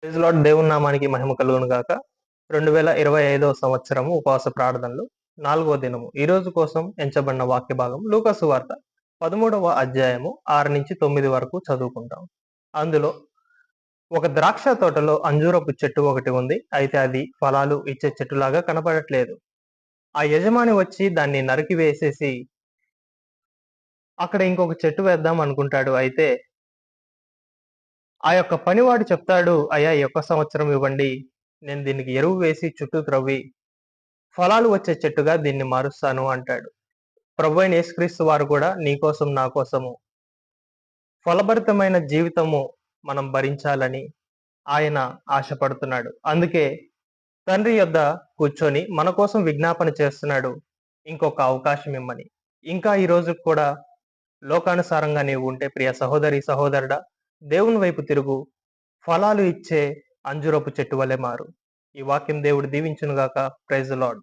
Praise lord. దేవుని నామానికి మహిమ కలుగును గాక. 2025 సంవత్సరము ఉపవాస ప్రార్థనలు 4వ దినము. ఈ రోజు కోసం ఎంచబడిన వాక్య భాగం లూకా సువార్త 13వ అధ్యాయము 6-9 వరకు చదువుకుంటాం. అందులో ఒక ద్రాక్ష తోటలో అంజూరపు చెట్టు ఒకటి ఉంది. అయితే అది ఫలాలు ఇచ్చే చెట్టులాగా కనపడట్లేదు. ఆ యజమాని వచ్చి దాన్ని నరికి వేసేసి అక్కడ ఇంకొక చెట్టు వేద్దాం అనుకుంటాడు. అయితే ఆ యొక్క పనివాడు చెప్తాడు, అయ్యా ఈ ఒక్క సంవత్సరం ఇవ్వండి, నేను దీనికి ఎరువు వేసి చుట్టూ త్రవ్వి ఫలాలు వచ్చే చెట్టుగా దీన్ని మారుస్తాను అంటాడు. ప్రభువైన యేసుక్రీస్తు వారు కూడా నీ కోసం నా కోసము ఫలభరితమైన జీవితము మనం భరించాలని ఆయన ఆశపడుతున్నాడు. అందుకే తండ్రి యొద్ద కూర్చొని మన కోసం విజ్ఞాపన చేస్తున్నాడు, ఇంకొక అవకాశం ఇమ్మని. ఇంకా ఈ రోజు కూడా లోకానుసారంగా నీవు ఉంటే ప్రియ సహోదరి సహోదరుడా, దేవుని వైపు తిరుగు, ఫలాలు ఇచ్చే అంజురపు చెట్టు వలె మారు. ఈ వాక్యం దేవుడు దీవించును గాక. Praise the lord.